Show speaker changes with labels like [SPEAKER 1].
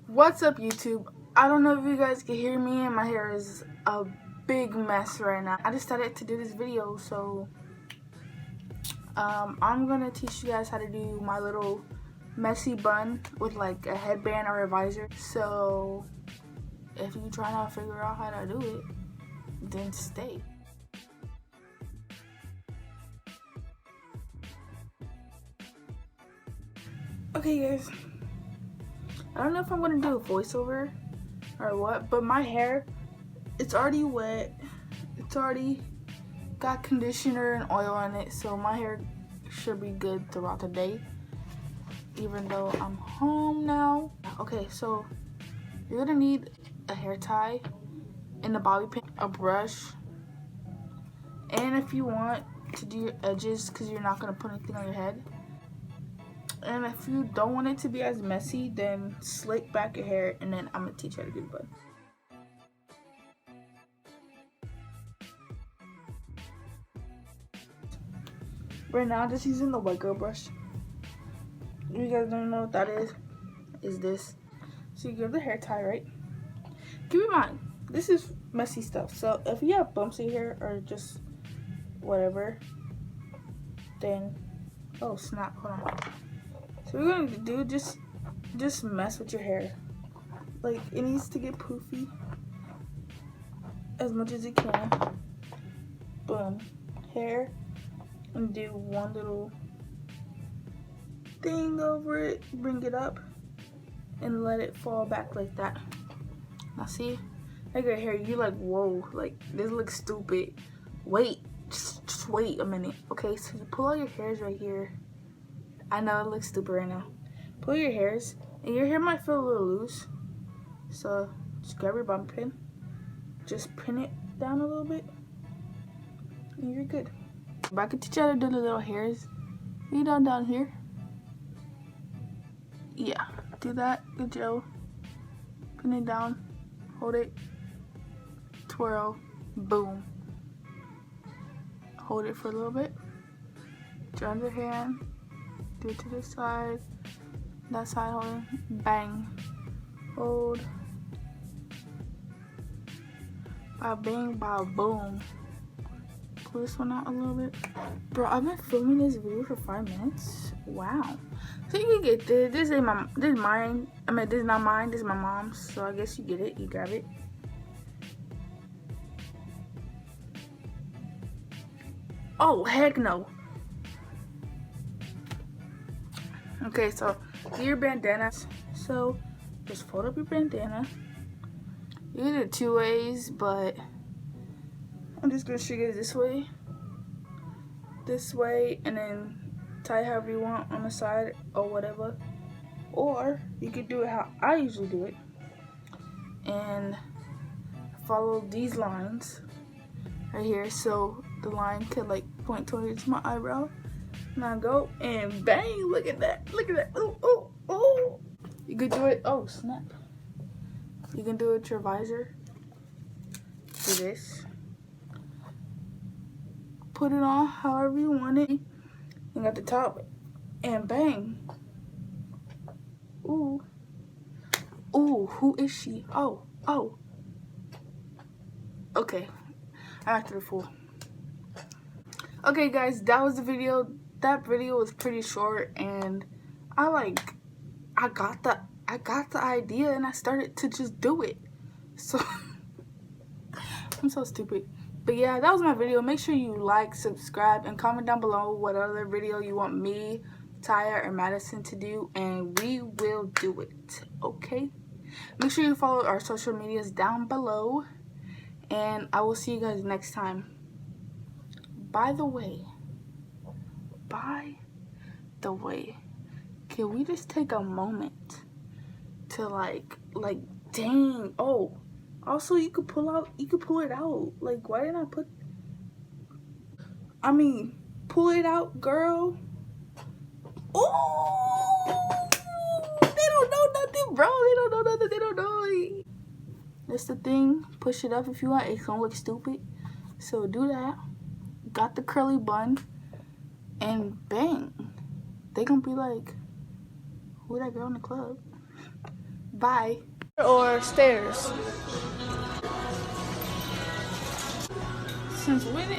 [SPEAKER 1] What's up, YouTube? I don't know if you guys can hear me, and my hair is a big mess right now. I decided to do this video, so I'm gonna teach you guys how to do my little messy bun with like a headband or a visor. So if you try to figure out how to do it, then stay. Okay, guys. I don't know if I'm gonna do a voiceover or what, but my hair, it's already wet. It's already got conditioner and oil in it, so my hair should be good throughout the day, even though I'm home now. Okay, so you're gonna need a hair tie and a bobby pin, a brush, and if you want to do your edges, because you're not gonna put anything on your head. And if you don't want it to be as messy, then slick back your hair, and then I'm gonna teach you how to do the bun. Right now, I'm just using the white girl brush. If you guys don't know what that is this. So you give the hair tie, right? Keep in mind, this is messy stuff. So if you have bumps in your hair or just whatever, then, oh snap, hold on. So we're going to do, just mess with your hair. Like, it needs to get poofy as much as it can. Boom. Hair. And do one little thing over it. Bring it up. And let it fall back like that. Now see? I got hair. You're like, whoa. Like, this looks stupid. Wait. Just wait a minute. Okay, so you pull all your hairs right here. I know it looks stupid right now. Pull your hairs, and your hair might feel a little loose. So just grab your bobby pin, just pin it down a little bit, and you're good. But I can teach you how to do the little hairs. You down here. Yeah, do that. Good job. Pin it down, hold it, twirl, boom. Hold it for a little bit. Join your hand. Do it to this side, that side, hold, bang, hold, ba bang, ba boom. Pull this one out a little bit. Bro, I've been filming this video for 5 minutes. Wow. So you can get this. This is mine. I mean, this is not mine. This is my mom's. So I guess you get it. You grab it. Oh, heck no. Okay, so your bandanas. So just fold up your bandana. You can do it 2 ways, but I'm just gonna show you this way, and then tie however you want on the side or whatever. Or you could do it how I usually do it and follow these lines right here, so the line could like point towards my eyebrow. Now go and bang, look at that, ooh, ooh, ooh. You can do it, oh snap. You can do it with your visor. Do this. Put it on however you want it. And at the top, and bang. Ooh. Ooh, who is she? Oh. Okay, I acted a fool. Okay guys, that was the video. That video was pretty short, and I got the idea, and I started to just do it. So I'm so stupid. But yeah, that was my video. Make sure you like, subscribe, and comment down below what other video you want me, Tyia, or Madison to do, and we will do it. Okay? Make sure you follow our social medias down below, and I will see you guys next time. By the way, can we just take a moment to like dang, oh, also you could pull it out. Like, why didn't I put, pull it out, girl. Oh, they don't know nothing, bro. They don't know nothing. They don't know. That's the thing. Push it up if you want. It's gonna look stupid. So do that. Got the curly bun, and bang. They gonna be like, who that girl in the club? Bye. Or stairs. Since when